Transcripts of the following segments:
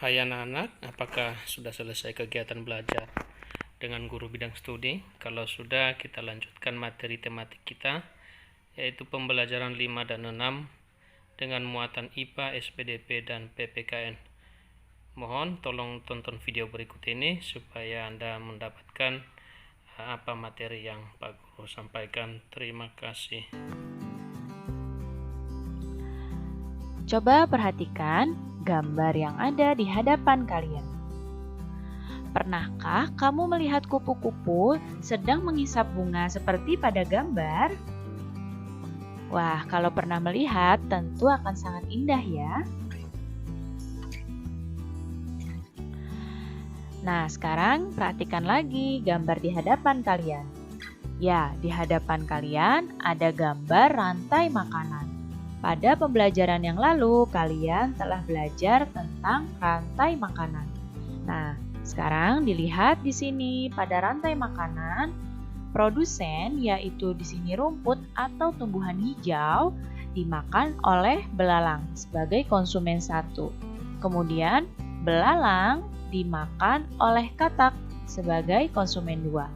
Hai anak-anak, apakah sudah selesai kegiatan belajar dengan guru bidang studi? Kalau sudah, kita lanjutkan materi tematik kita, yaitu pembelajaran 5 dan 6 dengan muatan IPA, SPDP, dan PPKN. Mohon tolong tonton video berikut ini supaya Anda mendapatkan apa materi yang Pak Guru sampaikan. Terima kasih. Coba perhatikan gambar yang ada di hadapan kalian. Pernahkah kamu melihat kupu-kupu sedang menghisap bunga seperti pada gambar? Wah, kalau pernah melihat, tentu akan sangat indah ya. Nah, sekarang perhatikan lagi gambar di hadapan kalian. Ya, di hadapan kalian ada gambar rantai makanan. Pada pembelajaran yang lalu, kalian telah belajar tentang rantai makanan. Nah, sekarang dilihat di sini pada rantai makanan, produsen yaitu di sini rumput atau tumbuhan hijau dimakan oleh belalang sebagai konsumen satu. Kemudian, belalang dimakan oleh katak sebagai konsumen dua.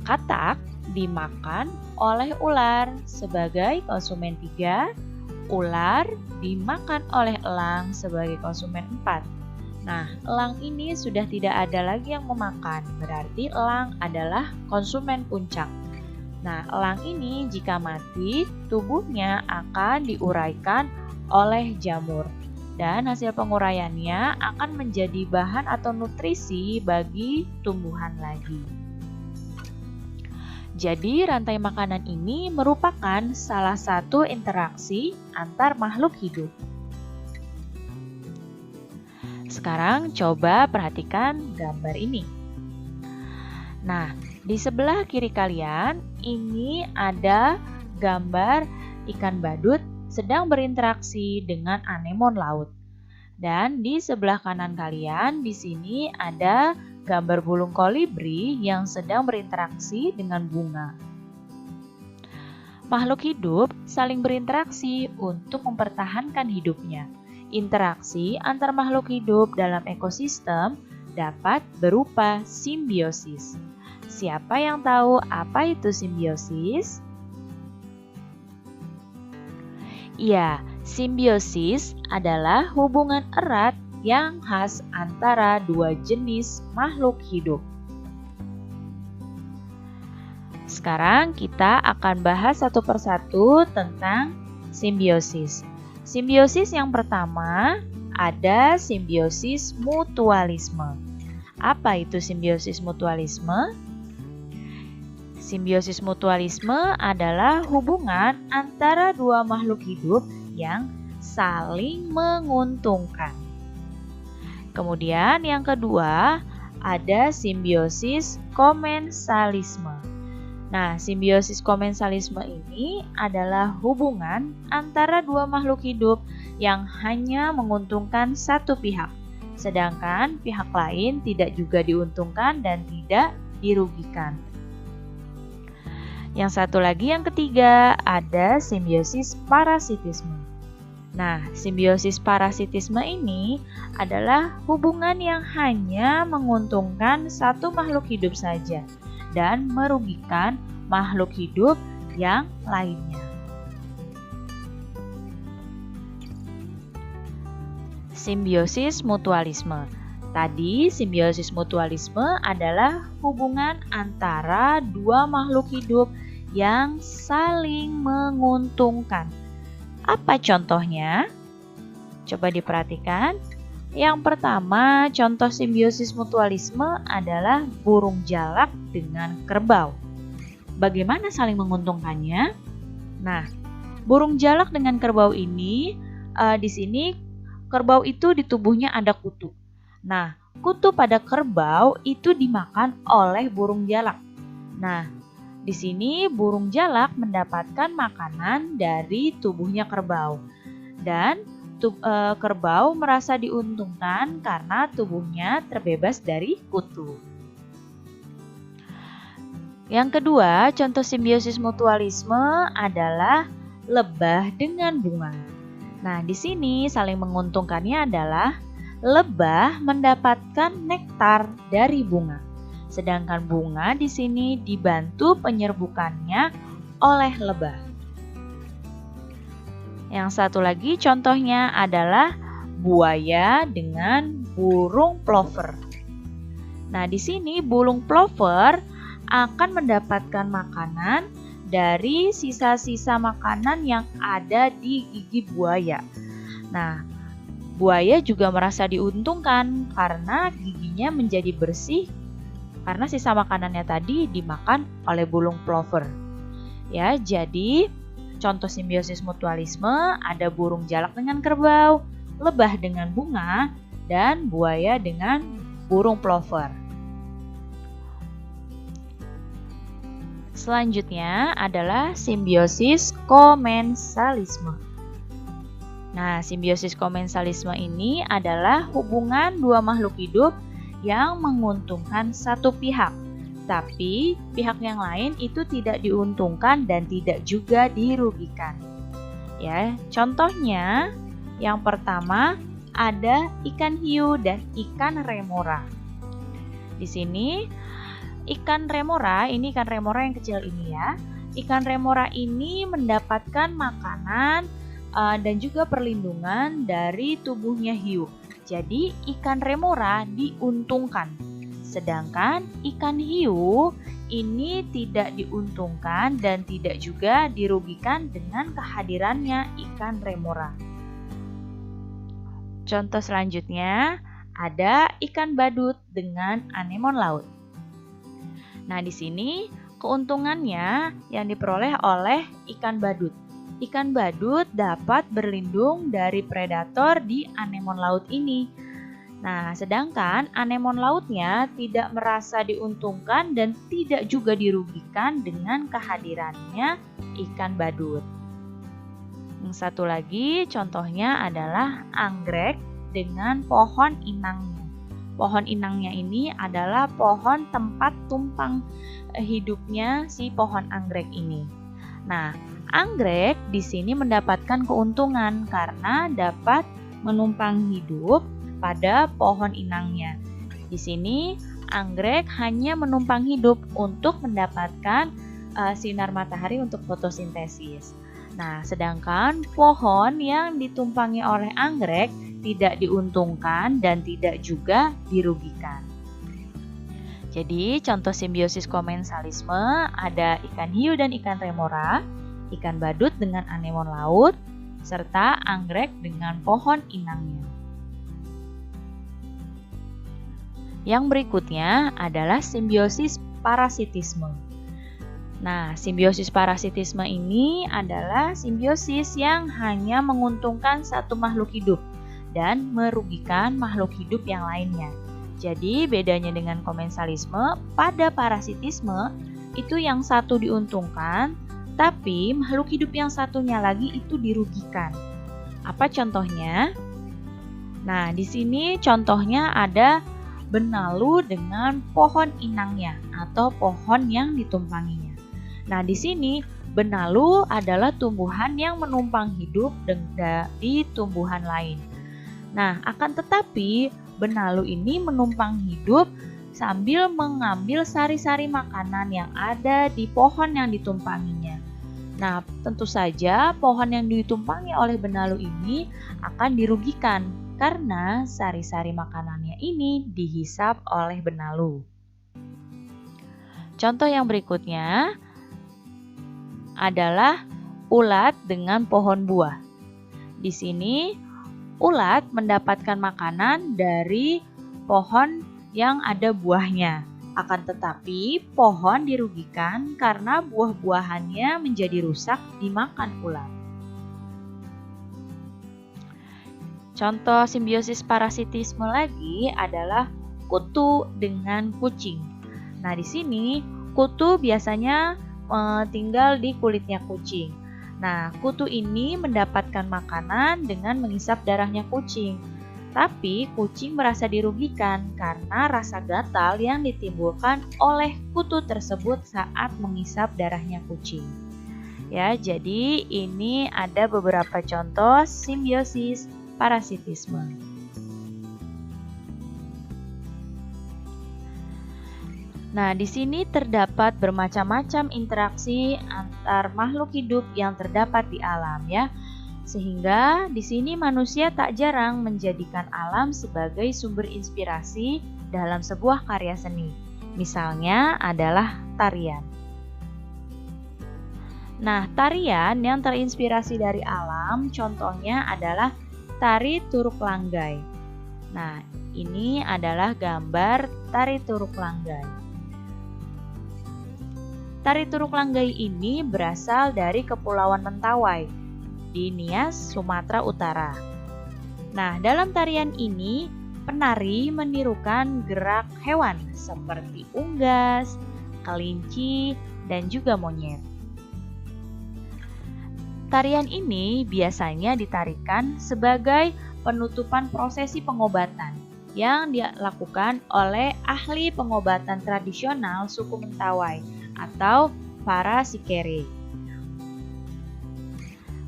Katak dimakan oleh ular sebagai konsumen 3, ular dimakan oleh elang sebagai konsumen 4. Nah, elang ini sudah tidak ada lagi yang memakan, berarti elang adalah konsumen puncak. Nah, elang ini jika mati, tubuhnya akan diuraikan oleh jamur. Dan hasil penguraiannya akan menjadi bahan atau nutrisi bagi tumbuhan lagi. Jadi rantai makanan ini merupakan salah satu interaksi antar makhluk hidup. Sekarang coba perhatikan gambar ini. Nah, di sebelah kiri kalian ini ada gambar ikan badut sedang berinteraksi dengan anemon laut. Dan di sebelah kanan kalian di sini ada gambar burung kolibri yang sedang berinteraksi dengan bunga. Makhluk hidup saling berinteraksi untuk mempertahankan hidupnya. Interaksi antar makhluk hidup dalam ekosistem dapat berupa simbiosis. Siapa yang tahu apa itu simbiosis? Ya, simbiosis adalah hubungan erat yang khas antara dua jenis makhluk hidup. Sekarang kita akan bahas satu persatu tentang simbiosis. Simbiosis yang pertama ada simbiosis mutualisme. Apa itu simbiosis mutualisme? Simbiosis mutualisme adalah hubungan antara dua makhluk hidup yang saling menguntungkan. Kemudian yang kedua ada simbiosis komensalisme. Nah, simbiosis komensalisme ini adalah hubungan antara dua makhluk hidup yang hanya menguntungkan satu pihak, sedangkan pihak lain tidak juga diuntungkan dan tidak dirugikan. Yang satu lagi yang ketiga ada simbiosis parasitisme. Nah, simbiosis parasitisme ini adalah hubungan yang hanya menguntungkan satu makhluk hidup saja dan merugikan makhluk hidup yang lainnya. Simbiosis mutualisme. Tadi, simbiosis mutualisme adalah hubungan antara dua makhluk hidup yang saling menguntungkan. Apa contohnya? Coba diperhatikan. Yang pertama, contoh simbiosis mutualisme adalah burung jalak dengan kerbau. Bagaimana saling menguntungkannya? Nah, burung jalak dengan kerbau ini, di sini kerbau itu di tubuhnya ada kutu. Nah, kutu pada kerbau itu dimakan oleh burung jalak. Nah, di sini burung jalak mendapatkan makanan dari tubuhnya kerbau. Dan kerbau merasa diuntungkan karena tubuhnya terbebas dari kutu. Yang kedua, contoh simbiosis mutualisme adalah lebah dengan bunga. Nah, di sini saling menguntungkannya adalah lebah mendapatkan nektar dari bunga. Sedangkan bunga di sini dibantu penyerbukannya oleh lebah. Yang satu lagi contohnya adalah buaya dengan burung plover. Nah, di sini burung plover akan mendapatkan makanan dari sisa-sisa makanan yang ada di gigi buaya. Nah, buaya juga merasa diuntungkan karena giginya menjadi bersih karena sisa makanannya tadi dimakan oleh burung plover. Ya, jadi contoh simbiosis mutualisme ada burung jalak dengan kerbau, lebah dengan bunga, dan buaya dengan burung plover. Selanjutnya adalah simbiosis komensalisme. Nah, simbiosis komensalisme ini adalah hubungan dua makhluk hidup yang menguntungkan satu pihak, tapi pihak yang lain itu tidak diuntungkan dan tidak juga dirugikan. Ya, contohnya yang pertama ada ikan hiu dan ikan remora. Di sini ikan remora yang kecil ini ya. Ikan remora ini mendapatkan makanan dan juga perlindungan dari tubuhnya hiu. Jadi ikan remora diuntungkan. Sedangkan ikan hiu ini tidak diuntungkan dan tidak juga dirugikan dengan kehadirannya ikan remora. Contoh selanjutnya ada ikan badut dengan anemon laut. Nah, di sini keuntungannya yang diperoleh oleh ikan badut. Ikan badut dapat berlindung dari predator di anemon laut ini. Nah, sedangkan anemon lautnya tidak merasa diuntungkan dan tidak juga dirugikan dengan kehadirannya ikan badut. Yang satu lagi contohnya adalah anggrek dengan pohon inangnya. Pohon inangnya ini adalah pohon tempat tumpang hidupnya si pohon anggrek ini. Nah, anggrek di sini mendapatkan keuntungan karena dapat menumpang hidup pada pohon inangnya. Di sini anggrek hanya menumpang hidup untuk mendapatkan sinar matahari untuk fotosintesis. Nah, sedangkan pohon yang ditumpangi oleh anggrek tidak diuntungkan dan tidak juga dirugikan. Jadi, contoh simbiosis komensalisme ada ikan hiu dan ikan remora, ikan badut dengan anemon laut, serta anggrek dengan pohon inangnya. Yang berikutnya adalah simbiosis parasitisme. Nah, simbiosis parasitisme ini adalah simbiosis yang hanya menguntungkan satu makhluk hidup dan merugikan makhluk hidup yang lainnya. Jadi, bedanya dengan komensalisme, pada parasitisme itu yang satu diuntungkan, tapi makhluk hidup yang satunya lagi itu dirugikan. Apa contohnya? Nah, di sini contohnya ada benalu dengan pohon inangnya atau pohon yang ditumpanginya. Nah, di sini benalu adalah tumbuhan yang menumpang hidup di tumbuhan lain. Nah, akan tetapi benalu ini menumpang hidup sambil mengambil sari-sari makanan yang ada di pohon yang ditumpanginya. Nah, tentu saja pohon yang ditumpangi oleh benalu ini akan dirugikan karena sari-sari makanannya ini dihisap oleh benalu. Contoh yang berikutnya adalah ulat dengan pohon buah. Di sini ulat mendapatkan makanan dari pohon yang ada buahnya. Akan tetapi pohon dirugikan karena buah-buahannya menjadi rusak dimakan ulat. Contoh simbiosis parasitisme lagi adalah kutu dengan kucing. Nah, di sini kutu biasanya tinggal di kulitnya kucing. Nah, kutu ini mendapatkan makanan dengan menghisap darahnya kucing. Tapi kucing merasa dirugikan karena rasa gatal yang ditimbulkan oleh kutu tersebut saat menghisap darahnya kucing. Ya, jadi ini ada beberapa contoh simbiosis parasitisme. Nah, di sini terdapat bermacam-macam interaksi antar makhluk hidup yang terdapat di alam ya. Sehingga di sini manusia tak jarang menjadikan alam sebagai sumber inspirasi dalam sebuah karya seni. Misalnya adalah tarian. Nah, tarian yang terinspirasi dari alam contohnya adalah tari Turuk Langgai. Nah, ini adalah gambar tari Turuk Langgai. Tari Turuk Langgai ini berasal dari Kepulauan Mentawai di Nias, Sumatera Utara. Nah, dalam tarian ini penari menirukan gerak hewan seperti unggas, kelinci, dan juga monyet. Tarian ini biasanya ditarikan sebagai penutupan prosesi pengobatan yang dilakukan oleh ahli pengobatan tradisional suku Mentawai atau para sikere.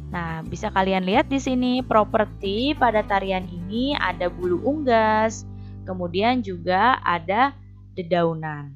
Nah, bisa kalian lihat di sini properti pada tarian ini ada bulu unggas, kemudian juga ada dedaunan.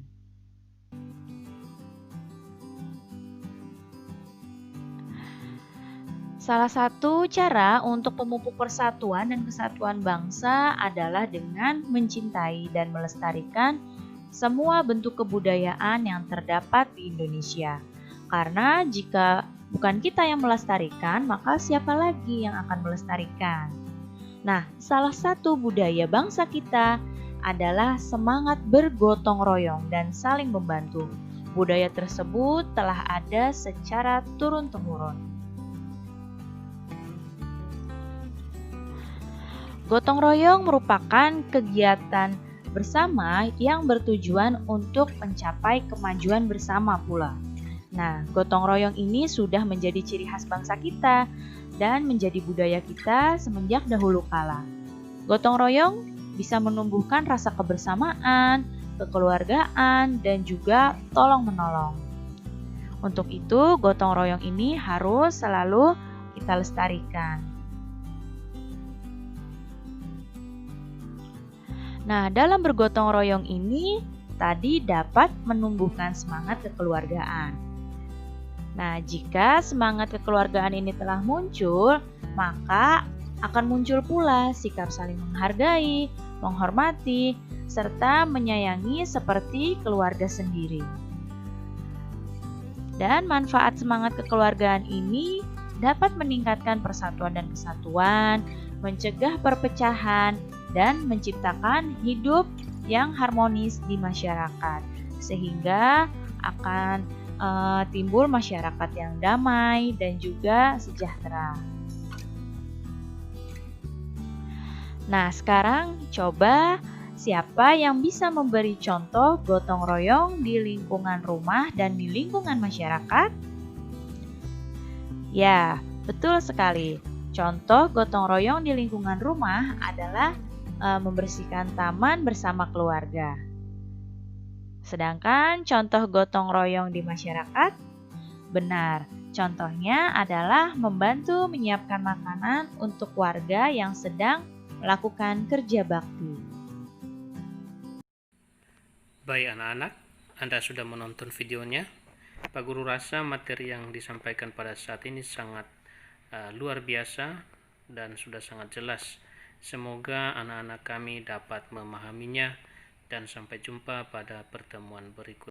Salah satu cara untuk memupuk persatuan dan kesatuan bangsa adalah dengan mencintai dan melestarikan semua bentuk kebudayaan yang terdapat di Indonesia. Karena jika bukan kita yang melestarikan, maka siapa lagi yang akan melestarikan? Nah, salah satu budaya bangsa kita adalah semangat bergotong royong dan saling membantu. Budaya tersebut telah ada secara turun-temurun. Gotong royong merupakan kegiatan bersama yang bertujuan untuk mencapai kemajuan bersama pula. Nah, gotong royong ini sudah menjadi ciri khas bangsa kita dan menjadi budaya kita semenjak dahulu kala. Gotong royong bisa menumbuhkan rasa kebersamaan, kekeluargaan, dan juga tolong-menolong. Untuk itu, gotong royong ini harus selalu kita lestarikan. Nah, dalam bergotong royong ini tadi dapat menumbuhkan semangat kekeluargaan. Nah, jika semangat kekeluargaan ini telah muncul, maka akan muncul pula sikap saling menghargai, menghormati, serta menyayangi seperti keluarga sendiri. Dan manfaat semangat kekeluargaan ini dapat meningkatkan persatuan dan kesatuan, mencegah perpecahan, dan menciptakan hidup yang harmonis di masyarakat, sehingga akan timbul masyarakat yang damai dan juga sejahtera. Nah, sekarang coba siapa yang bisa memberi contoh gotong royong di lingkungan rumah dan di lingkungan masyarakat? Ya, betul sekali. Contoh gotong royong di lingkungan rumah adalah membersihkan taman bersama keluarga. Sedangkan contoh gotong royong di masyarakat, benar, contohnya adalah membantu menyiapkan makanan untuk warga yang sedang melakukan kerja bakti. Baik anak-anak, Anda sudah menonton videonya. Pak Guru rasa materi yang disampaikan pada saat ini sangat luar biasa dan sudah sangat jelas. Semoga anak-anak kami dapat memahaminya dan sampai jumpa pada pertemuan berikutnya.